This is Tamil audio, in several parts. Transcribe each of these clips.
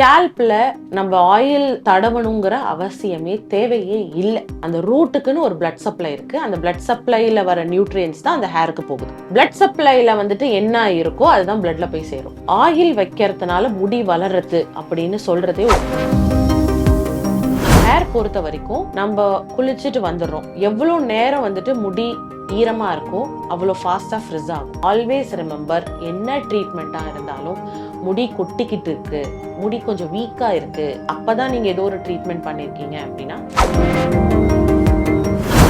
ஸ்கேல்ப்ல நம்ம ஆயில் தடவணுங்கிற அவசியமே தேவையே இல்லை. அந்த ரூட்டுக்குன்னு ஒரு பிளட் சப்ளை இருக்கு. அந்த பிளட் சப்ளைல வர நியூட்ரியன்ஸ் தான் அந்த ஹேருக்கு போகுது. பிளட் சப்ளைல வந்துட்டு என்ன இருக்கோ அதுதான் பிளட்ல போய் சேரும். ஆயில் வைக்கிறதுனால முடி வளர்றது அப்படின்னு சொல்றதே ஹேர் பொறுத்த வரைக்கும் நம்ம குளிச்சுட்டு வந்துடுறோம். எவ்வளோ நேரம் வந்துட்டு முடி ஈரமா இருக்கும் அவ்வளோ ஃபாஸ்டா ஃப்ரிஸ் ஆகும். ஆல்வேஸ் ரிமெம்பர், என்ன ட்ரீட்மெண்ட்டா இருந்தாலும் முடி கொட்டிக்கிட்டு இருக்கு, முடி கொஞ்சம் வீக்கா இருக்கு, அப்பதான் நீங்க ஏதோ ஒரு ட்ரீட்மெண்ட் பண்ணிருக்கீங்க அப்படின்னா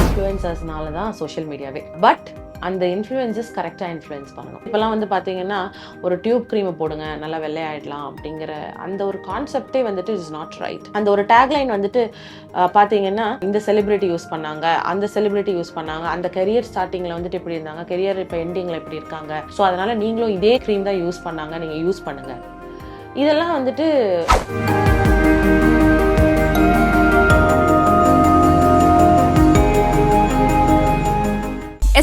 இன்ஃப்ளூயன்சர்ஸ்னால தான் சோஷியல் மீடியாவே. பட் அந்த இன்ஃப்ளூயன்சஸ் கரெக்டாக இன்ஃப்ளூயன்ஸ் பண்ணணும். இப்போலாம் வந்து பார்த்தீங்கன்னா ஒரு டியூப் க்ரீமை போடுங்க நல்லா வெள்ளையாயிடலாம் அப்படிங்கிற அந்த ஒரு கான்செப்டே வந்துட்டு இஸ் நாட் ரைட். அந்த ஒரு டேக்லைன் வந்துட்டு பார்த்தீங்கன்னா இந்த செலிபிரிட்டி யூஸ் பண்ணாங்க, அந்த செலிபிரிட்டி யூஸ் பண்ணாங்க, அந்த கெரியர் ஸ்டார்டிங்கில் வந்துட்டு எப்படி இருந்தாங்க, கெரியர் இப்போ எண்டிங்கில் எப்படி இருக்காங்க, ஸோ அதனால நீங்களும் இதே க்ரீம் தான் யூஸ் பண்ணாங்க, நீங்கள் யூஸ் பண்ணுங்க. இதெல்லாம் வந்துட்டு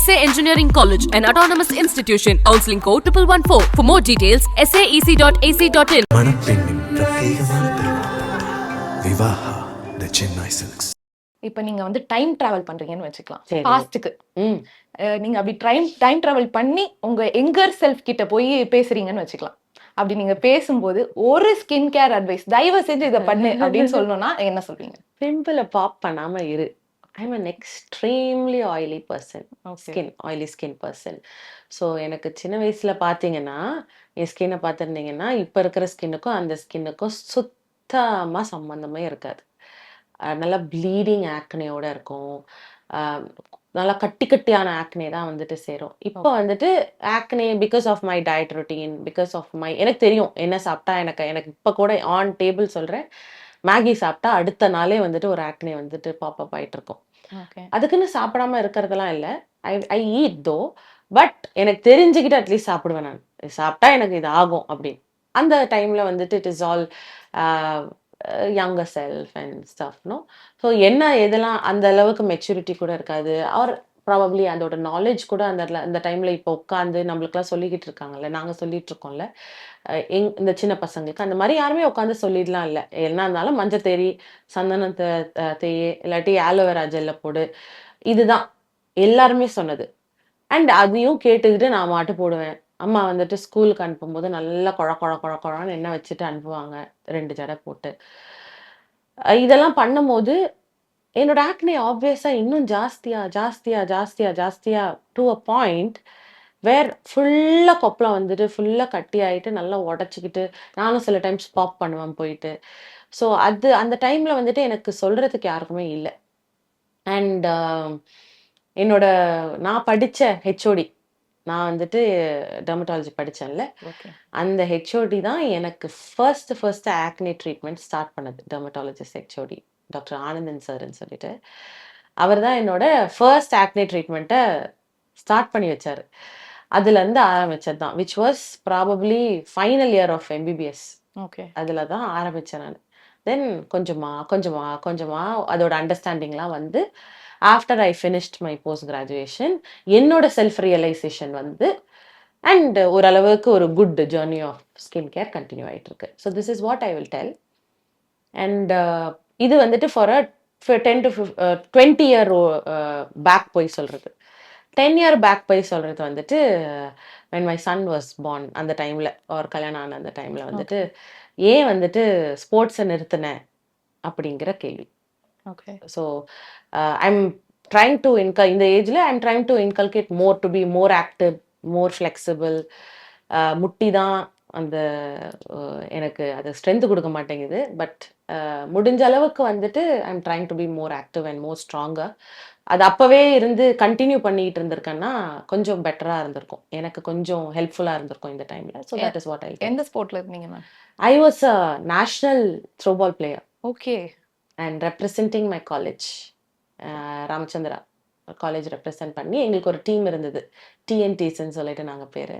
SA Engineering College, an autonomous institution. Counseling code 1114. For more details, saec.ac.in. மணப்பெண்ணின் பிரத்யேகமான திருமணம் விவாஹா தி சென்னை சில்க்ஸ். இப்போ நீங்க வந்து டைம் டிராவல் பண்றீங்கன்னு வச்சுக்கலாம். சரி. பாஸ்ட்டுக்கு நீங்க அப்படி டைம் டிராவல் பண்ணி உங்க எங்கர் செல்ஃப் கிட்ட போய் பேசுறீங்கன்னு வச்சுக்கலாம். அப்படி நீங்க பேசும்போது ஒரு ஸ்கின் கேர் அட்வைஸ், தயவு செஞ்சு இதை பண்ணு அப்படின்னு சொல்லணும்னா என்ன சொல்றீங்க? பிம்பிளை பாப் பண்ணாம இரு. I'm an extremely oily person. Oily skin person. So எனக்கு சின்ன வயசுல பார்த்தீங்கன்னா என் ஸ்கின்னை பார்த்துருந்தீங்கன்னா இப்போ இருக்கிற ஸ்கின்னுக்கும் அந்த ஸ்கின்னுக்கும் சுத்தமாக சம்மந்தமே இருக்காது. நல்லா ப்ளீடிங் ஆக்னேயோட இருக்கும், நல்லா கட்டியான ஆக்னே தான் வந்துட்டு சேரும். இப்போ வந்துட்டு acne because of my diet routine, because of my, எனக்கு தெரியும் என்ன சாப்பிட்டா எனக்கு இப்போ கூட ஆன் டேபிள் சொல்கிறேன், மேகி சாப்பிட்டா அடுத்த நாளே வந்துட்டு ஒரு ஆக்னே வந்துட்டு பாப்பப் ஆகிட்டு இருக்கும். அதுக்குன்னு சாப்பிடாம இருக்கிறதெல்லாம் இல்லை. ஐ ஈட் தோ, பட் எனக்கு தெரிஞ்சுக்கிட்டு அட்லீஸ்ட் சாப்பிடுவேன். நான் சாப்பிட்டா எனக்கு இது ஆகும் அப்படின்னு அந்த டைம்ல வந்துட்டு it is all younger self and stuff no. So என்ன இதெல்லாம் அந்த அளவுக்கு மெச்சூரிட்டி கூட இருக்காது, ஆர் ப்ராபப்ளி அதோட நாலேஜ் கூட அந்த டைம்ல இப்போ உட்காந்து நம்மளுக்குலாம் சொல்லிக்கிட்டு இருக்காங்கல்ல, நாங்கள் சொல்லிட்டு இருக்கோம்ல இந்த சின்ன பசங்களுக்கு, அந்த மாதிரி யாருமே உட்காந்து சொல்லிடலாம் இல்லை. என்ன இருந்தாலும் மஞ்சள் தேரி, சந்தனத்தை தேயே, இல்லாட்டி ஆலோவேரா ஜெல்ல போடு, இதுதான் எல்லாருமே சொன்னது. அண்ட் அதையும் கேட்டுக்கிட்டு நான் மாட்டு போடுவேன். அம்மா வந்துட்டு ஸ்கூலுக்கு அனுப்பும்போது நல்லா குழான்னு எண்ணெய் வச்சுட்டு அனுப்புவாங்க 2 ஜடை போட்டு. இதெல்லாம் பண்ணும்போது என்னோட ஆக்னே ஆப்வியஸா இன்னும் ஜாஸ்தியா டு அ பாயிண்ட் வேர் ஃபுல்லா கொப்பளம் வந்துட்டு ஃபுல்லா கட்டி ஆயிட்டு நல்லா உடச்சிக்கிட்டு நானும் சில டைம்ஸ் பாப் பண்ணுவேன் போயிட்டு. ஸோ அந்த டைம்ல வந்துட்டு எனக்கு சொல்றதுக்கு யாருக்குமே இல்லை. அண்ட் நான் படிச்ச ஹெச்ஓடி, நான் வந்துட்டு டெர்மட்டாலஜி படித்தேன்ல, அந்த ஹெச்ஓடி தான் எனக்கு ஃபர்ஸ்ட் ஆக்னே ட்ரீட்மெண்ட் ஸ்டார்ட் பண்ணது. டெர்மட்டாலஜிஸ்ட் ஹெச்ஓடி டாக்டர் ஆனந்தன் சார்ன்னு சொல்லிட்டு, அவர் தான் என்னோட ஃபர்ஸ்ட் ஆக்னே ட்ரீட்மெண்ட்டை ஸ்டார்ட் பண்ணி வச்சார். அதுலேருந்து ஆரம்பிச்சது தான், which was probably final year of MBBS. அதில் தான் ஆரம்பித்தேன் நான். தென் கொஞ்சமா அதோட அண்டர்ஸ்டாண்டிங்லாம் வந்து after I finished my post graduation என்னோட செல்ஃப் ரியலைசேஷன் வந்து அண்ட் ஓரளவுக்கு ஒரு good journey of skin care continue ஆகிட்டு இருக்கு. So this is what I will tell. And இது வந்துட்டு for a 10 to 20 year back போய் சொல்கிறது. 10 இயர் பேக் போய் சொல்கிறது வந்துட்டு when my son was born அந்த டைமில், ஒரு கல்யாணம் ஆன அந்த டைமில் வந்துட்டு ஏன் வந்துட்டு ஸ்போர்ட்ஸை நிறுத்தினேன் அப்படிங்கிற கேள்வி. ஸோ ஐம் ட்ரைங் டு இந்த ஏஜில் I'm trying to inculcate more to be more active, more flexible. முட்டி தான் அந்த எனக்கு அது ஸ்ட்ரென்த் கொடுக்க மாட்டேங்குது, பட் முடிஞ்ச அளவுக்கு வந்துட்டு I'm trying to be more active and more stronger. அது அப்போவே இருந்து கண்டினியூ பண்ணிட்டு இருந்திருக்கேன்னா கொஞ்சம் பெட்டராக இருந்திருக்கும், எனக்கு கொஞ்சம் ஹெல்ப்ஃபுல்லாக இருந்திருக்கும் இந்த டைமில். ஸோ தட் இஸ் வாட் ஐ. எந்த ஸ்போர்ட்ல இருந்தீங்க ma'am? I was a national throwball player. Okay. And representing my college, Ramachandra college represent பண்ணி எங்களுக்கு ஒரு டீம் இருந்தது, டிஎன்டிஸ்ன்னு சொல்லிட்டு நாங்கள் பேர்.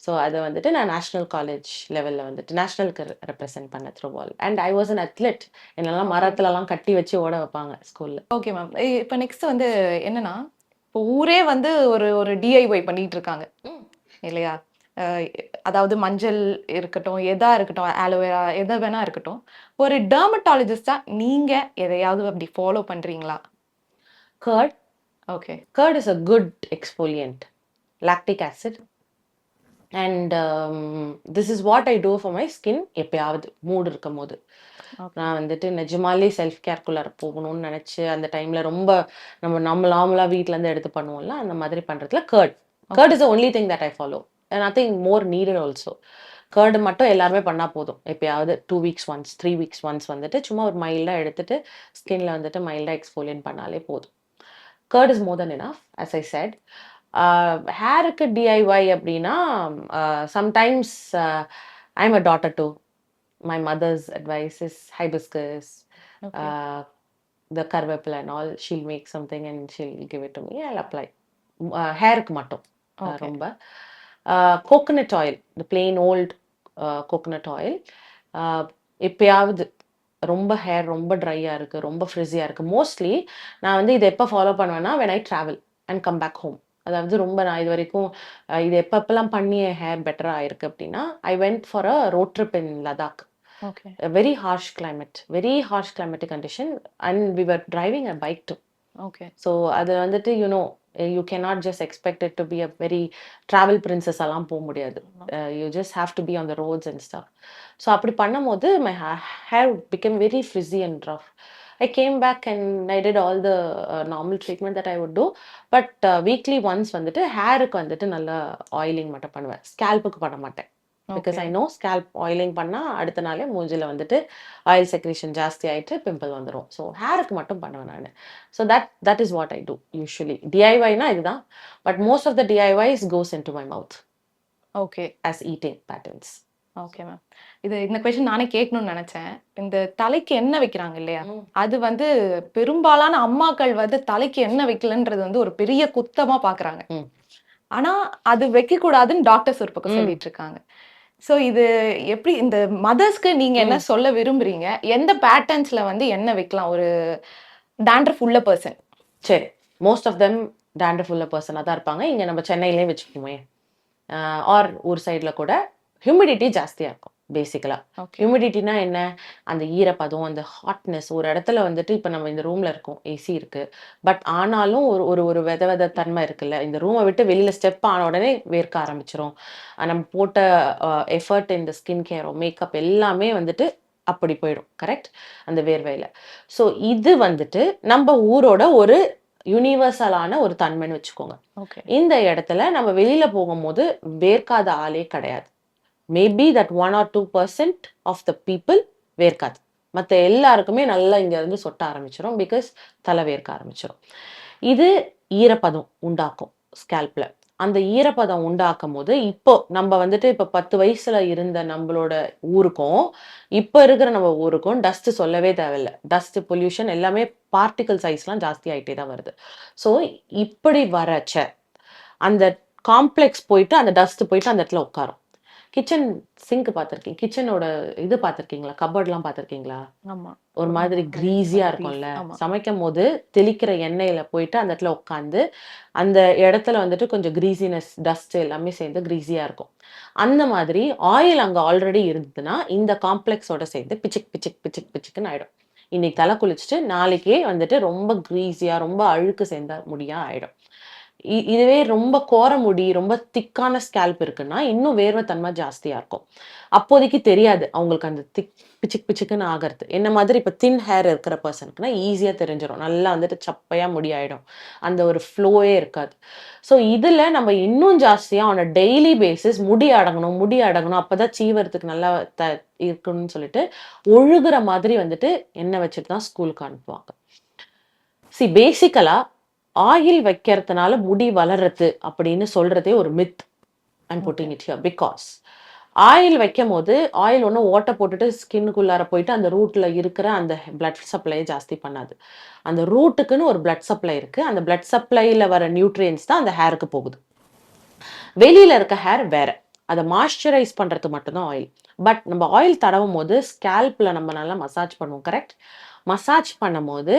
ஸோ அதை வந்துட்டு நான் நேஷ்னல் காலேஜ் லெவலில் வந்துட்டு நேஷ்னலுக்கு ரெப்ரசென்ட் பண்ண throwball. And I was an athlete. என்னெல்லாம் மரத்துலலாம் கட்டி வச்சு ஓட வைப்பாங்க ஸ்கூலில். Okay ma'am. இப்போ நெக்ஸ்ட் வந்து என்னன்னா, இப்போ ஊரே வந்து ஒரு டிஐஒய் பண்ணிட்டு இருக்காங்க இல்லையா? அதாவது மஞ்சள் இருக்கட்டும், எதா இருக்கட்டும், ஆலோவேரா எத வேணா இருக்கட்டும். ஒரு டெர்மடாலஜிஸ்ட்டா நீங்க எதையாவது அப்படி ஃபாலோ பண்றீங்களா? Curd okay. Curd is a good exfoliant, lactic acid. And this is what I do for my skin. எப்பயாவது மூடு இருக்கும் போது நான் வந்துட்டு நிஜமாலே செல்ஃப் கேர்க்குள்ளார போகணும்னு நினச்சி அந்த டைமில் ரொம்ப நம்ம நார்மலாக வீட்டிலேருந்து எடுத்து பண்ணுவோம்ல, அந்த மாதிரி பண்ணுறதுல curd is the only thing that I follow. Nothing more needed also. Curd மட்டும் எல்லாருமே பண்ணால் போதும். எப்பயாவது 2 weeks ஒன்ஸ் 3 weeks ஒன்ஸ் வந்துட்டு சும்மா ஒரு மைல்டாக எடுத்துட்டு ஸ்கின்ல வந்துட்டு மைல்டாக எக்ஸ்ஃபோலியன்ட் பண்ணாலே போதும். Curd is more than enough, as I said. ஹேருக்கு டிஐஒய் அப்படின்னா sometimes I'm a daughter to my mother's advice is hibiscus, Okay. the karvepla and all. She'll make something and she'll give it to me. I'll apply. Hairku mattum. Okay. Romba. Coconut oil, the plain old coconut oil. எப்பயாவது ரொம்ப ஹேர் ரொம்ப ட்ரையாக இருக்குது, ரொம்ப ஃப்ரிஸியாக இருக்குது. மோஸ்ட்லி நான் வந்து இதை எப்போ ஃபாலோ பண்ணுவேன்னா when I travel and come back home. அதாவது ரொம்ப நான் இது வரைக்கும் இது எப்பப்பெல்லாம் பண்ணி ஹேர் பெட்டராக ஆயிருக்கு அப்படின்னா, I went for a road trip in Ladakh. Okay. A very harsh climatic condition, and we were driving a bike too. Okay. So அது வந்துட்டு you cannot just expect it to be a very travel princess எல்லாம் போக முடியாது. You just have to be on the roads and stuff. So அப்படி பண்ணும்போது my hair became very frizzy and rough. I came back and I did all the normal treatment that I would do. But weekly once வந்துட்டு ஹேருக்கு வந்துட்டு நல்லா ஆயிலிங் மட்டும் பண்ணுவேன், ஸ்கேல்புக்கு பண்ண மாட்டேன். Because I know scalp oiling பண்ணால் அடுத்த நாளே மூஞ்சில் வந்துட்டு ஆயில் செக்ரேஷன் ஜாஸ்தி ஆகிட்டு பிம்பிள் வந்துடும். ஸோ ஹேருக்கு மட்டும் பண்ணுவேன் நான். So that is what I do usually. டிஐஒய்னா இதுதான். But most of the DIYs goes into my mouth. Okay. As eating patterns. Okay ma'am. இந்த கொஸ்டின் நானே கேட்கணும்னு நினைச்சேன். இந்த தலைக்கு எண்ணெய் வைக்கிறாங்க இல்லையா, அது வந்து பெரும்பாலான அம்மாக்கள் வந்து தலைக்கு எண்ணெய் வைக்கலன்றது வந்து ஒரு பெரிய குத்தமா பாக்குறாங்க. ஆனா அது வைக்க கூடாதுன்னு டாக்டர்ஸ் ஒரு பக்கம் சொல்லிட்டு இருக்காங்க. ஸோ இது எப்படி இந்த மதர்ஸ்க்கு நீங்க என்ன சொல்ல விரும்புறீங்க? எந்த பேட்டர்ன்ஸ்ல வந்து என்ன வைக்கலாம் ஒரு டாண்ட்ரஃப் உள்ள பர்சன்? சரி, மோஸ்ட் ஆஃப் தெம் டாண்ட்ரஃப் உள்ள பர்சனாக தான் இருப்பாங்க. இங்கே நம்ம சென்னையிலே வச்சுக்கோமே, ஆர் ஊர் சைடில் கூட ஹியூமிடிட்டி ஜாஸ்தியாக இருக்கும். பேசிக்கலாக ஹியூமிடிட்டினா என்ன, அந்த ஈரப்பதம், அந்த ஹாட்னஸ். ஒரு இடத்துல வந்துட்டு இப்போ நம்ம இந்த ரூமில் இருக்கோம், ஏசி இருக்குது, பட் ஆனாலும் ஒரு வித தன்மை இருக்குல்ல. இந்த ரூமை விட்டு வெளியில் ஸ்டெப் ஆன உடனே வேர்க்க ஆரம்பிச்சிரும். நம்ம போட்ட எஃபர்ட் இந்த ஸ்கின் கேரோ மேக்கப் எல்லாமே வந்துட்டு அப்படி போயிடும். கரெக்ட், அந்த வேர்வையில். ஸோ இது வந்துட்டு நம்ம ஊரோட ஒரு யூனிவர்சலான ஒரு தன்மைன்னு வச்சுக்கோங்க. இந்த இடத்துல நம்ம வெளியில போகும்போது வேர்க்காத ஆளே கிடையாது. Maybe that 1 or 2% of the people வேர்க்காது. மற்ற எல்லாருக்குமே நல்லா இங்க இருந்து சொட்ட ஆரம்பிச்சிடும். பிகாஸ் தலை வேர்க்க ஆரம்பிச்சிடும். இது ஈரப்பதம் உண்டாக்கும் ஸ்கேல்ப்ல. அந்த ஈரப்பதம் உண்டாக்கும் போது இப்போ நம்ம வந்துட்டு இப்போ 10 வயசுல இருந்த நம்மளோட ஊருக்கும் இப்போ இருக்கிற நம்ம ஊருக்கும் டஸ்ட் சொல்லவே தேவையில்லை. டஸ்ட் பொல்யூஷன் எல்லாமே பார்ட்டிகல் சைஸ்லாம் ஜாஸ்தி ஆகிட்டே தான் வருது. ஸோ இப்படி வரச்ச அந்த காம்ப்ளெக்ஸ் போயிட்டு அந்த டஸ்ட் போயிட்டு அந்த இடத்துல உட்காரும். கிச்சன் சிங்க் பார்த்துருக்கீங்க, கிச்சனோட இது பார்த்துருக்கீங்களா, கபோர்ட்லாம் பார்த்துருக்கீங்களா? ஒரு மாதிரி கிரீஸியா இருக்கும்ல. சமைக்கும் போது தெளிக்கிற எண்ணெயில போயிட்டு அந்த இடத்துல உட்காந்து அந்த இடத்துல வந்துட்டு கொஞ்சம் கிரீசினஸ் டஸ்ட் எல்லாமே சேர்ந்து கிரீஸியா இருக்கும். அந்த மாதிரி ஆயில் அங்கே ஆல்ரெடி இருந்ததுன்னா இந்த காம்ப்ளெக்ஸோட சேர்ந்து பிச்சிக் பிச்சிக் பிச்சிக் பிச்சிக்குன்னு ஆயிடும். இன்னைக்கு தலை குளிச்சுட்டு நாளைக்கே வந்துட்டு ரொம்ப கிரீஸியா ரொம்ப அழுக்கு சேர்ந்த முடியா ஆயிடும். இதுவே ரொம்ப கோர முடி, ரொம்ப திக்கான ஸ்கேல்ப் இருக்குன்னா இன்னும் வேர்வை தன்மை ஜாஸ்தியா இருக்கும். அப்போதைக்கு தெரியாது அவங்களுக்கு அந்த பிச்சிக் பிச்சுக்குன்னு ஆகிறது. என்ன மாதிரி இப்போ தின் ஹேர் இருக்கிற பர்சனுக்குன்னா ஈஸியாக தெரிஞ்சிடும். நல்லா வந்துட்டு சப்பையா முடி ஆயிடும், அந்த ஒரு ஃப்ளோவே இருக்காது. ஸோ இதில் நம்ம இன்னும் ஜாஸ்தியாக ஆன் டெய்லி பேசிஸ் முடி அடங்கணும் அப்போதான் சீவரத்துக்கு நல்லா இருக்கணும்னு சொல்லிட்டு ஒழுகுற மாதிரி வந்துட்டு எண்ணெய் வச்சுட்டு தான் ஸ்கூலுக்கு அனுப்புவாங்க. பேசிக்கலா ஆயில் வைக்கிறதுனால முடி வளர்றது அப்படின்னு சொல்றதே ஒரு myth. I'm putting it here because oil வைக்கும் போது ஆயில் ஒன்று ஓட்டை போட்டுட்டு ஸ்கின்னுக்குள்ளார போயிட்டு அந்த ரூட்ல இருக்கிற அந்த பிளட் சப்ளையை ஜாஸ்தி பண்ணாது. அந்த ரூட்டுக்குன்னு ஒரு பிளட் சப்ளை இருக்கு. அந்த பிளட் சப்ளைல வர நியூட்ரியன்ஸ் தான் அந்த ஹேருக்கு போகுது. வெளியில இருக்க ஹேர் வேற, அதை மாய்ஸ்சரைஸ் பண்றது மட்டும்தான் ஆயில். பட் நம்ம ஆயில் தடவும் போது ஸ்கேல்ப்ல நம்ம நல்லா மசாஜ் பண்ணுவோம். கரெக்ட், மசாஜ் பண்ணும் போது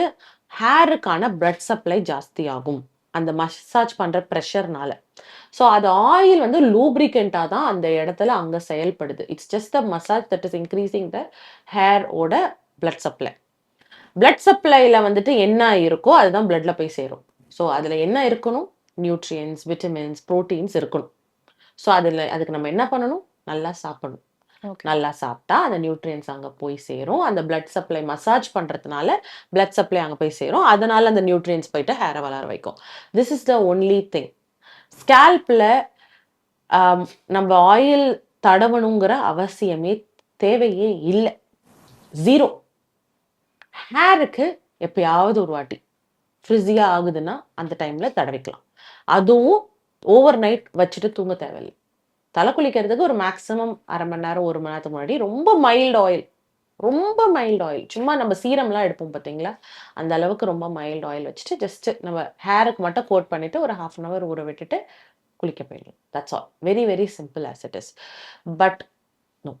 ஹேருக்கான பிளட் சப்ளை ஜாஸ்தி ஆகும். அந்த மசாஜ் பண்ற ப்ரெஷர்னால. ஸோ அது ஆயில் வந்து லூப்ரிகண்டா தான் அந்த இடத்துல அங்க செயல்படுது. It's just the massage that is increasing the hair ஓட பிளட் சப்ளை. பிளட் சப்ளைல வந்துட்டு என்ன இருக்கோ அதுதான் பிளட்ல போய் சேரும். ஸோ அதுல என்ன இருக்கணும்? நியூட்ரியன்ஸ், விட்டமின்ஸ், புரோட்டீன்ஸ் இருக்கணும். ஸோ அதுக்கு நம்ம என்ன பண்ணணும்? நல்லா சாப்பிடணும். ஓகே. நல்லா சாப்பிட்டா அந்த நியூட்ரியன்ஸ் அங்க போய் சேரும். அந்த பிளட் சப்ளை மசாஜ் பண்றதுனால பிளட் சப்ளை அங்க போய் சேரும். அதனால அந்த நியூட்ரியன்ஸ் போயிட்டு ஹேரை வளர வைக்கும். This is the only thing. ஸ்கேல்ப்ல நம்ம ஆயில் தடவணுங்கிற அவசியமே தேவையே இல்லை. 0. ஹேருக்கு எப்பயாவது ஒரு வாட்டி ஃப்ரிஸியா ஆகுதுன்னா அந்த டைம்ல தடவிக்கலாம். அதுவும் ஓவர் நைட் வச்சுட்டு தூங்க தேவையில்லை. தலை குளிக்கிறதுக்கு ஒரு மேக்ஸிமம் 1/2 மணி நேரம் 1 மணி நேரத்துக்கு முன்னாடி ரொம்ப மைல்டு ஆயில் சும்மா நம்ம சீரம்லாம் எடுப்போம் பார்த்தீங்களா, அந்த அளவுக்கு ரொம்ப மைல்டு ஆயில் வச்சுட்டு ஜஸ்ட் நம்ம ஹேருக்கு மட்டும் கோட் பண்ணிட்டு ஒரு 1/2 அன் ஹவர் ஊற விட்டுட்டு குளிக்க போயிடலாம். That's all. Very very simple as it is. But no,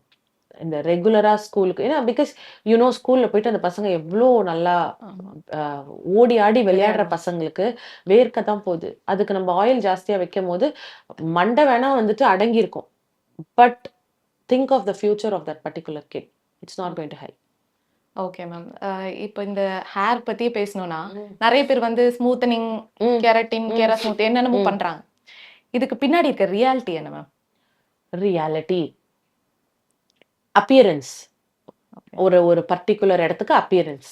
இந்த ரெகுலரா ஸ்கூலுக்கு, ஏன்னா பிகாஸ் ஸ்கூல்ல போயிட்டு அந்த பசங்க எவ்வளோ நல்லா ஓடி ஆடி விளையாடுற பசங்களுக்கு வேர்க்க தான் போகுது. அதுக்கு நம்ம ஆயில் ஜாஸ்தியா வைக்கும் போது மண்டை வேணா வந்துட்டு அடங்கி இருக்கும். But think of the future of that particular kid. It's not going to help. Okay ma'am. இப்போ இந்த ஹேர் பத்தி பேசணும்னா நிறைய பேர் வந்து ஸ்மூத்தனிங், கெரட்டின், கேரா ஸ்மூத் என்னென்னமோ பண்றாங்க. இதுக்கு பின்னாடி இருக்க ரியாலிட்டி என்ன மேம்? Reality appearance. ஒரு பர்டிகுலர் இடத்துக்கு அப்பியரன்ஸ்.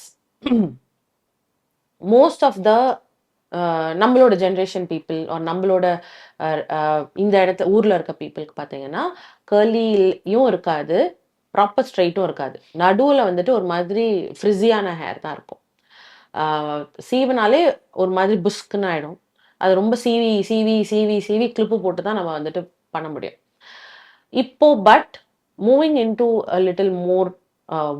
மோஸ்ட் ஆஃப் த நம்மளோட ஜென்ரேஷன் பீப்புள் ஆர் நம்மளோட இந்த ஊர்ல இருக்க பீப்புளுக்கு பார்த்தீங்கன்னா கர்லியும் இருக்காது, ப்ராப்பர் ஸ்ட்ரைட்டும் இருக்காது. நடுவில் வந்துட்டு ஒரு மாதிரி ஃப்ரிஸியான ஹேர் தான் இருக்கும். சீவினாலே ஒரு மாதிரி புஷ்குன்னு ஆயிடும். அது ரொம்ப சீவி சீவி சீவி சீவி கிளிப்பு போட்டு தான் நம்ம வந்துட்டு பண்ண முடியும். இப்போ but moving into a little more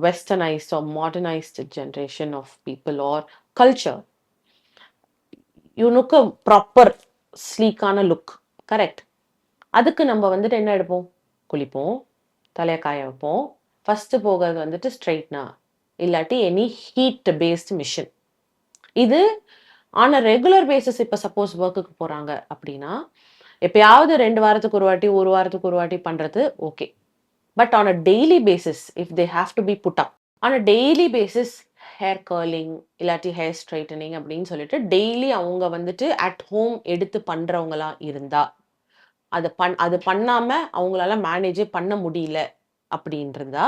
westernized or modernized generation of people or culture, you look a proper sleek ஆன லுக். கரெக்ட். அதுக்கு நம்ம வந்துட்டு என்ன எடுப்போம்? குளிப்போம், தலையை காய வைப்போம். ஃபர்ஸ்ட் போகிறது வந்துட்டு ஸ்ட்ரைட்னா இல்லாட்டி எனி ஹீட் பேஸ்ட் மிஷின். இது ஆன் அ ரெகுலர் பேசிஸ். இப்போ சப்போஸ் ஒர்க்குக்கு போகிறாங்க அப்படின்னா எப்பயாவது 2 வாரத்துக்கு ஒரு வாட்டி 1 வாரத்துக்கு ஒரு வாட்டி பண்ணுறது okay. But on a daily basis if they have to be put up on a daily basis, hair curling இல்லாட்டி ஹேர் ஸ்ட்ரைட்டனிங் அப்படின்னு சொல்லிட்டு டெய்லி அவங்க வந்துட்டு அட் ஹோம் எடுத்து பண்ணுறவங்களா இருந்தா, அது பண்ணாம அவங்களால மேனேஜே பண்ண முடியல அப்படின்றதா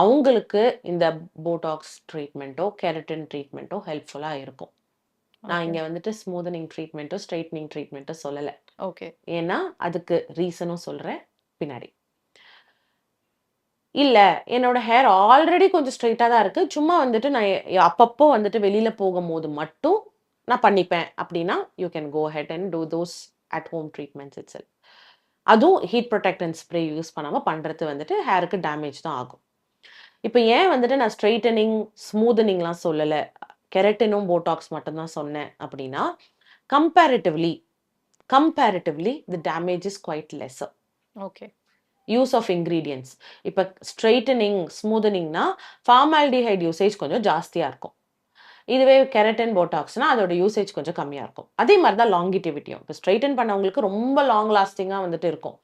அவங்களுக்கு இந்த போட்டாக்ஸ் ட்ரீட்மெண்ட்டோ கெரட்டின் ட்ரீட்மெண்ட்டோ ஹெல்ப்ஃபுல்லாக இருக்கும். நான் இங்கே வந்துட்டு ஸ்மூதனிங் ட்ரீட்மெண்ட்டோ ஸ்ட்ரைட்னிங் ட்ரீட்மெண்ட்டோ சொல்லலை. ஓகே. ஏன்னா அதுக்கு ரீசனும் சொல்கிறேன் பின்னாடி. இல்லை, என்னோட ஹேர் ஆல்ரெடி கொஞ்சம் ஸ்ட்ரைட்டாக தான் இருக்குது, சும்மா வந்துட்டு நான் அப்பப்போ வந்துட்டு வெளியில் போகும்போது மட்டும் நான் பண்ணிப்பேன் அப்படின்னா you can go ahead and do those at home treatments itself. அதுவும் ஹீட் ப்ரொடெக்டன்ட் ஸ்ப்ரே யூஸ் பண்ணாமல் பண்ணுறது வந்துட்டு ஹேருக்கு டேமேஜ் தான் ஆகும். இப்போ ஏன் வந்துட்டு நான் ஸ்ட்ரைட்டனிங் ஸ்மூதனிங்லாம் சொல்லலை, கெரட்டினும் போட்டாக்ஸ் மட்டும்தான் சொன்னேன் அப்படின்னா comparatively the damage is quite lesser. Okay. Use of ingredients. இப்போ ஸ்ட்ரைட்டனிங் ஸ்மூதனிங்னா ஃபார்மால்டிஹைட் யூசேஜ் கொஞ்சம் ஜாஸ்தியாக இருக்கும். இதுவே கெரட்டின் போட்டாக்ஸ்னா அதோட யூசேஜ் கொஞ்சம் கம்மியாக இருக்கும். அதே மாதிரி தான் லாங்கிட்டிவிட்டியும். இப்போ ஸ்ட்ரைட்டன் பண்ணவங்களுக்கு ரொம்ப லாங் லாஸ்டிங்காக வந்துட்டு இருக்கும்.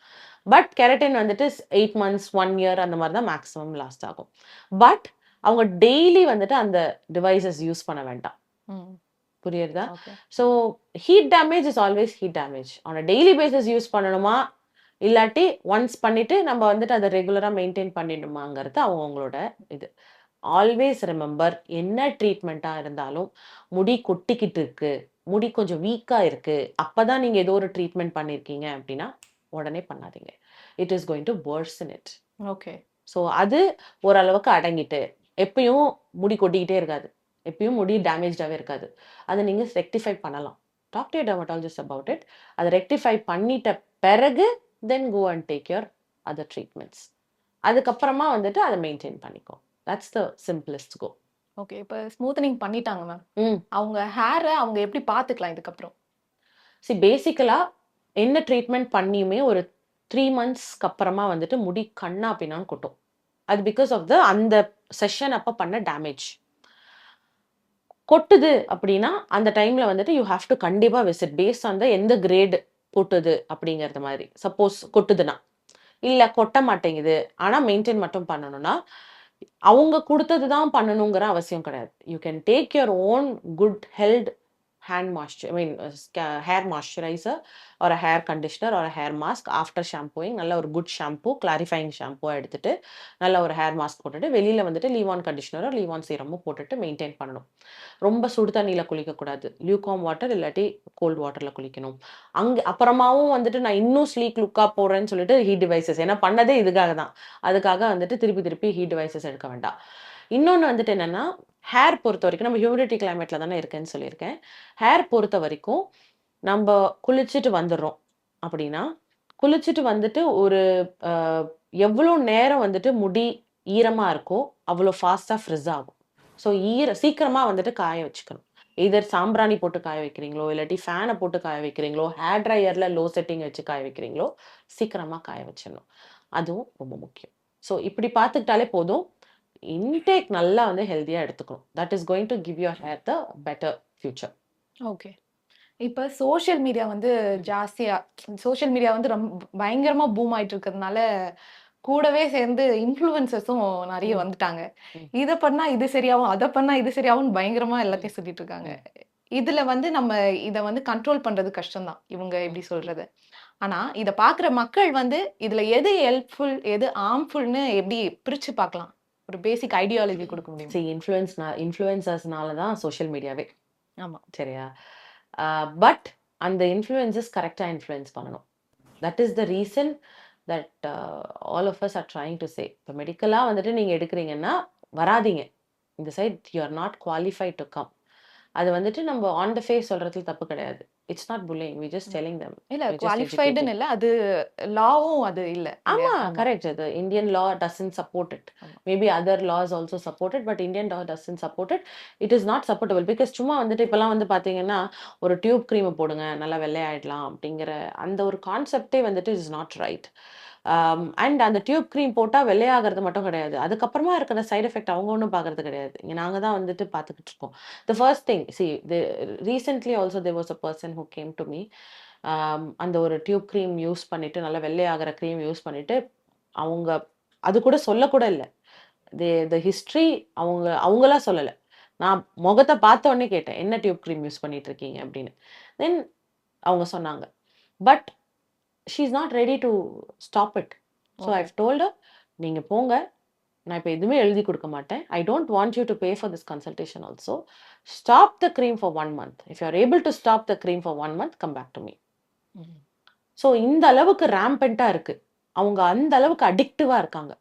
பட் கெரட்டின் வந்துட்டு 8 months 1 year அந்த மாதிரி தான் மேக்ஸிமம் லாஸ்ட் ஆகும். பட் அவங்க டெய்லி வந்துட்டு அந்த டிவைசஸ் யூஸ் பண்ண வேண்டாம். புரியுறதா? So heat damage is always heat damage. On a daily basis use பண்ணணுமா இல்லாட்டி ஒன்ஸ் பண்ணிட்டு நம்ம வந்துட்டு அதை ரெகுலராக மெயின்டைன் பண்ணிடுமாங்கிறது அவங்களோட இது. ஆல்வேஸ் ரிமெம்பர், என்ன ட்ரீட்மெண்ட்டாக இருந்தாலும் முடி கொட்டிக்கிட்டு இருக்கு, முடி கொஞ்சம் வீக்காக இருக்கு, அப்போதான் நீங்கள் ஏதோ ஒரு ட்ரீட்மெண்ட் பண்ணியிருக்கீங்க அப்படின்னா உடனே பண்ணாதீங்க. It is going to worsen it. Okay. So அது ஓரளவுக்கு அடங்கிட்டு எப்பயும் முடி கொட்டிக்கிட்டே இருக்காது, எப்பயும் முடி டேமேஜாகவே இருக்காது. அதை நீங்கள் ரெக்டிஃபை பண்ணலாம். Talk to dermatologist about it. அதை ரெக்டிஃபை பண்ணிட்ட பிறகு then go and take your other treatments. அதுக்கப்புறமா வந்துட்டு அதை மெயின்டைன் பண்ணிக்கோ. That's the simplest go. Okay. இப்போ ஸ்மூத்தனிங் பண்ணிட்டாங்க மேம், அவங்க ஹேரை அவங்க எப்படி பார்த்துக்கலாம் இதுக்கப்புறம்? பேசிக்கலாக என்ன ட்ரீட்மெண்ட் பண்ணியுமே ஒரு 3 monthsக்கு அப்புறமா வந்துட்டு முடி கண்ணா பின்னான்னு கொட்டும். அது பிகாஸ் ஆஃப் அந்த செஷன் அப்போ பண்ண டேமேஜ். கொட்டுது அப்படின்னா அந்த டைம்ல வந்துட்டு யூ ஹாவ் டு கண்டிப்பா விசிட் பேஸ்ட் ஆன் த எந்த கிரேடு கொட்டுது அப்படிங்கறது மாதிரி. சப்போஸ் கொட்டுதுன்னா இல்ல கொட்ட மாட்டேங்குது ஆனா மெயின்டைன் மட்டும் பண்ணணும்னா அவங்க கொடுத்தது தான் பண்ணணுங்கிற அவசியம் கிடையாது. You can take your own good health hand moisture, I mean, hair moisturizer or a hair conditioner or a hair mask after shampooing. நல்ல ஒரு குட் ஷாம்பூ, கிளாரிஃபைங் ஷாம்பூ எடுத்துட்டு நல்ல ஒரு ஹேர் மாஸ்க் போட்டுட்டு வெளியில வந்துட்டு லீவ் ஆன் கண்டிஷனரோ லீவ் ஆன் சீரமோ போட்டுட்டு மெயின்டைன் பண்ணணும். ரொம்ப சுடு தண்ணியில குளிக்கக்கூடாது. லியூகார்ம் வாட்டர் இல்லாட்டி கோல்ட் வாட்டர்ல குளிக்கணும். அப்புறமாவும் வந்துட்டு நான் இன்னும் ஸ்லீக் லுக்கா போடுறேன்னு சொல்லிட்டு ஹீட் டிவைசஸ், ஏன்னா பண்ணதே இதுக்காக தான், அதுக்காக வந்துட்டு திருப்பி திருப்பி ஹீட் டிவைசஸ் எடுக்க வேண்டாம். இன்னொன்று வந்துட்டு என்னன்னா, ஹேர் பொறுத்த வரைக்கும் நம்ம ஹியூமிடிட்டி கிளைமேட்ல தானே இருக்கேன்னு சொல்லியிருக்கேன். ஹேர் பொறுத்த வரைக்கும் நம்ம குளிச்சுட்டு வந்துடுறோம் அப்படின்னா, குளிச்சுட்டு வந்துட்டு ஒரு எவ்வளோ நேரம் வந்துட்டு முடி ஈரமா இருக்கோ அவ்வளோ ஃபாஸ்டா ஃப்ரிஸ் ஆகும். ஸோ சீக்கிரமா வந்துட்டு காய வச்சுக்கணும். எதர் சாம்பிராணி போட்டு காய வைக்கிறீங்களோ இல்லாட்டி ஃபேனை போட்டு காய வைக்கிறீங்களோ ஹேர் ட்ரையர்ல லோ செட்டிங் வச்சு காய வைக்கிறீங்களோ சீக்கிரமா காய வச்சிடணும். அதுவும் ரொம்ப முக்கியம். ஸோ இப்படி பார்த்துக்கிட்டாலே போதும். இன்டேக் நல்லா வந்து ஹெல்த்தியா எடுத்துக்கணும். That is going to give your hair the better future. Okay. இப்ப சோஷியல் மீடியா வந்து ஜாஸ்தியா சோஷியல் மீடியா வந்து ரொம்ப பயங்கரமா பூம் ஆயிட்டு இருக்கிறதுனால கூடவே சேர்ந்து இன்ஃப்ளூயன்சர்ஸும் நிறைய வந்துட்டாங்க. இத பண்ணா இது சரியாகும், அத பண்ணா இது சரியாகும் பயங்கரமா எல்லாத்தையும் சொல்லிட்டு இருக்காங்க. இதுல வந்து நம்ம இத வந்து கண்ட்ரோல் பண்றது கஷ்டம் தான், இவங்க இப்படி சொல்றது. ஆனா இத பாக்குற மக்கள் வந்து இதுல எது ஹெல்ப்ஃபுல் எது ஹார்ம்ஃபுல்னு எப்படி பிரிச்சு பார்க்கலாம்? ஒரு பேசிக் ஐடியாலஜி கொடுக்க முடியும்? See, இன்ஃப்ளூயன்சர்ஸ்னால தான் சோஷியல் மீடியாவே. ஆமா. சரியா? பட் அந்த இன்ஃப்ளூயன்சஸ் கரெக்டா இன்ஃப்ளூயன்ஸ் பண்ணணும். That is the reason that all of us are trying to say. இப்போ மெடிக்கலா வந்துட்டு நீங்க எடுக்கிறீங்கன்னா வராதீங்க. இந்த side you are not qualified to come. அது வந்துட்டு நம்ம ஆன் த ஃபேஸ் சொல்றதுல தப்பு கிடையாது. It's not bullying, we just telling them. இல்ல குவாலிஃபைடுன்னு இல்ல, அது லாவும் அது இல்ல. ஆமா, கரெக்ட். அது Indian law doesn't support it. Maybe other laws also support it, but Indian law doesn't support it. It is not supportable because சும்மா வந்துட்டு இப்பெல்லாம் வந்து பாத்தீங்கன்னா ஒரு டியூப் க்ரீம் போடுங்க நல்லா வெள்ளையாயிடலாம் அப்படிங்கிற அந்த ஒரு கான்செப்டே வந்துட்டு இஸ் நாட் ரைட். அண்ட் அந்த டியூப் க்ரீம் போட்டால் வெள்ளையாகிறது மட்டும் கிடையாது, அதுக்கப்புறமா இருக்கிற சைடு எஃபெக்ட் அவங்க ஒன்றும் பார்க்கறது கிடையாது. இங்கே நாங்கள் தான் வந்துட்டு பார்த்துக்கிட்டு இருக்கோம். The first thing recently also there was a person who came to me. அந்த ஒரு டியூப் க்ரீம் யூஸ் பண்ணிட்டு நல்லா வெள்ளையாகிற க்ரீம் யூஸ் பண்ணிட்டு அவங்க அது கூட சொல்லக்கூட இல்லை. த ஹிஸ்ட்ரி அவங்களா சொல்லலை. நான் முகத்தை பார்த்த உடனே கேட்டேன் என்ன டியூப் க்ரீம் யூஸ் பண்ணிட்டு இருக்கீங்க அப்படின்னு. தென் அவங்க சொன்னாங்க. But she is not ready to stop it. So I've told her, நீங்க போங்க, நான் இப்போ எதுவுமே எழுதி கொடுக்க மாட்டேன். I don't want you to pay for this consultation also. Stop the cream for 1 month. If you are able to stop the cream for 1 month, come back to me. So இந்த அளவுக்கு ரேம்பெண்ட்டாக இருக்கு. அவங்க அந்த அளவுக்கு அடிக்டிவாக இருக்காங்க.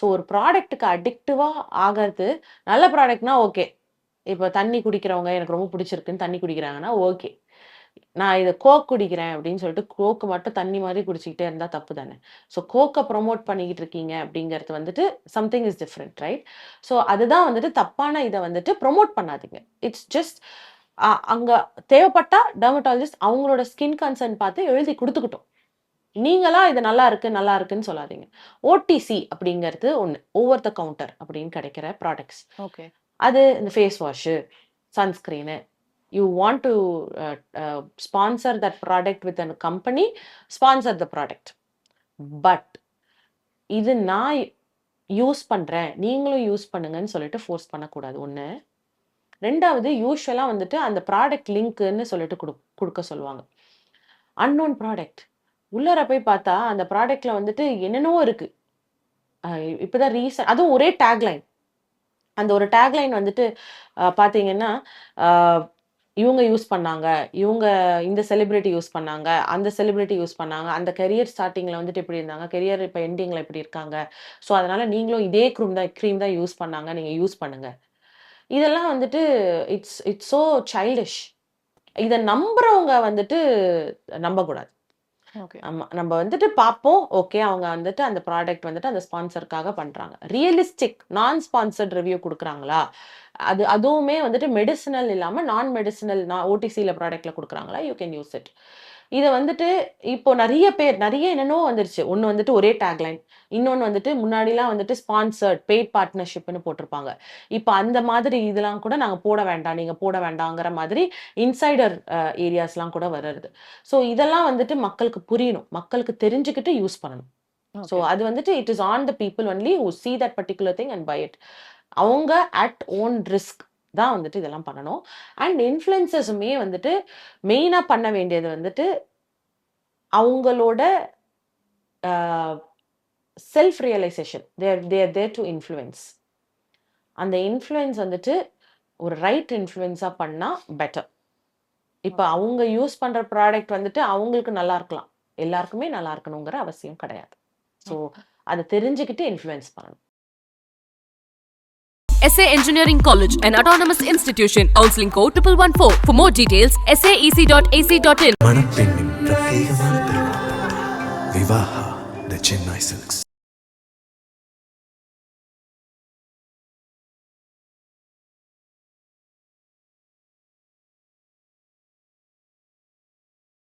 ஸோ ஒரு ப்ராடக்ட்டுக்கு அடிக்டிவாக ஆகிறது, நல்ல ப்ராடக்ட்னா ஓகே. இப்போ தண்ணி குடிக்கிறவங்க எனக்கு ரொம்ப பிடிச்சிருக்குன்னு தண்ணி குடிக்கிறாங்கன்னா ஓகே. நான் இதை கோக் குடிக்கிறேன் அப்படின்னு சொல்லிட்டு கோக்கு மட்டும் தண்ணி மாதிரி குடிச்சிக்கிட்டே இருந்தால் தப்பு தானே. ஸோ கோக்கை ப்ரொமோட் பண்ணிக்கிட்டு இருக்கீங்க அப்படிங்கிறது வந்துட்டு something is different, right? So அதுதான் வந்துட்டு தப்பான இதை வந்துட்டு ப்ரொமோட் பண்ணாதீங்க. இட்ஸ் ஜஸ்ட் அங்கே தேவைப்பட்டா டெர்மட்டாலஜிஸ்ட் அவங்களோட ஸ்கின் கன்சர்ன் பார்த்து எழுதி கொடுத்துக்கிட்டோம். நீங்களா இது நல்லா இருக்குன்னு சொல்லாதீங்க. ஓடிசி அப்படிங்கிறது ஒன்று, ஓவர் த கவுண்டர் அப்படின்னு கிடைக்கிற ப்ராடக்ட்ஸ். ஓகே. அது இந்த face wash, sunscreen, you want to sponsor that product with a company, sponsor the product. But இது நான் யூஸ் பண்ணுறேன் நீங்களும் யூஸ் பண்ணுங்கன்னு சொல்லிட்டு ஃபோர்ஸ் பண்ணக்கூடாது. ஒன்று. ரெண்டாவது, யூஸ்வலாக வந்துட்டு அந்த ப்ராடக்ட் லிங்க்குன்னு சொல்லிட்டு கொடுக்க சொல்லுவாங்க. அன்னோன் ப்ராடக்ட் உள்ளார போய் பார்த்தா அந்த ப்ராடக்ட்ல வந்துட்டு என்னென்னவோ இருக்கு. இப்போதான் ரீசன், அதுவும் ஒரே டேக்லைன். அந்த ஒரு டேக்லைன் வந்துட்டு பார்த்தீங்கன்னா இவங்க யூஸ் பண்ணாங்க, இவங்க இந்த செலிபிரிட்டி யூஸ் பண்ணாங்க, அந்த செலிபிரிட்டி யூஸ் பண்ணாங்க, அந்த கெரியர் ஸ்டார்டிங்கில் வந்துட்டு இப்படி இருந்தாங்க, கெரியர் இப்போ எண்டிங்கில் இப்படி இருக்காங்க, ஸோ அதனால் நீங்களும் இதே க்ரீம் தான் யூஸ் பண்ணாங்க, நீங்கள் யூஸ் பண்ணுங்க. இதெல்லாம் வந்துட்டு இட்ஸ் ஸோ சைல்டிஷ். இதை நம்புறவங்க வந்துட்டு நம்பக்கூடாது. ஆமாம், நம்ம வந்துட்டு பார்ப்போம், ஓகே அவங்க வந்துட்டு அந்த ப்ராடக்ட் வந்துட்டு அந்த ஸ்பான்சருக்காக பண்ணுறாங்க. ரியலிஸ்டிக் நான் ஸ்பான்சர்ட் ரிவ்யூ கொடுக்குறாங்களா, அதுவுமே வந்துட்டு மெடிசினல் இல்லாமல் நான் மெடிசினல் ஓடிசியில் ப்ராடக்டில் கொடுக்குறாங்களா, யூ கேன் யூஸ் இட். இதை வந்துட்டு இப்போ நிறைய பேர் நிறைய என்னென்னோ வந்துருச்சு. ஒன்று வந்துட்டு ஒரே டேக்லைன், இன்னொன்று வந்துட்டு முன்னாடிலாம் வந்துட்டு ஸ்பான்சர்ட் பெய்ட் பார்ட்னர்ஷிப்னு போட்டிருப்பாங்க. இப்போ அந்த மாதிரி இதெல்லாம் கூட நாங்கள் போட வேண்டாம், நீங்கள் போட வேண்டாங்கிற மாதிரி இன்சைடர் ஏரியாஸ்லாம் கூட வருது. ஸோ இதெல்லாம் வந்துட்டு மக்களுக்கு புரியணும், மக்களுக்கு தெரிஞ்சுக்கிட்டு யூஸ் பண்ணணும். ஸோ அது வந்துட்டு it is on the people only who see that particular thing and buy it. அவங்க அட் ஓன் ரிஸ்க் தான் வந்துட்டு இதெல்லாம் பண்ணணும். அண்ட் இன்ஃப்ளூயன்சர்ஸுமே வந்துட்டு மெயினாக பண்ண வேண்டியது வந்துட்டு அவங்களோட self realisation. There to influence. அந்த இன்ஃப்ளூயன்ஸ் வந்துட்டு ஒரு ரைட் இன்ஃப்ளூயன்ஸாக பண்ணால் பெட்டர். இப்போ அவங்க யூஸ் பண்ணுற ப்ராடக்ட் வந்துட்டு அவங்களுக்கு நல்லா இருக்கலாம், எல்லாருக்குமே நல்லா இருக்கணுங்கிற அவசியம் கிடையாது. ஸோ அதை தெரிஞ்சுக்கிட்டு இன்ஃப்ளூயன்ஸ் பண்ணணும். SA Engineering College, an autonomous institution. Counseling code 1114. For more details, saec.ac.in. மணப்பெண்ணின் பிரத்யேகமான திருமணம் விவாஹா தி சென்னை சில்க்ஸ்.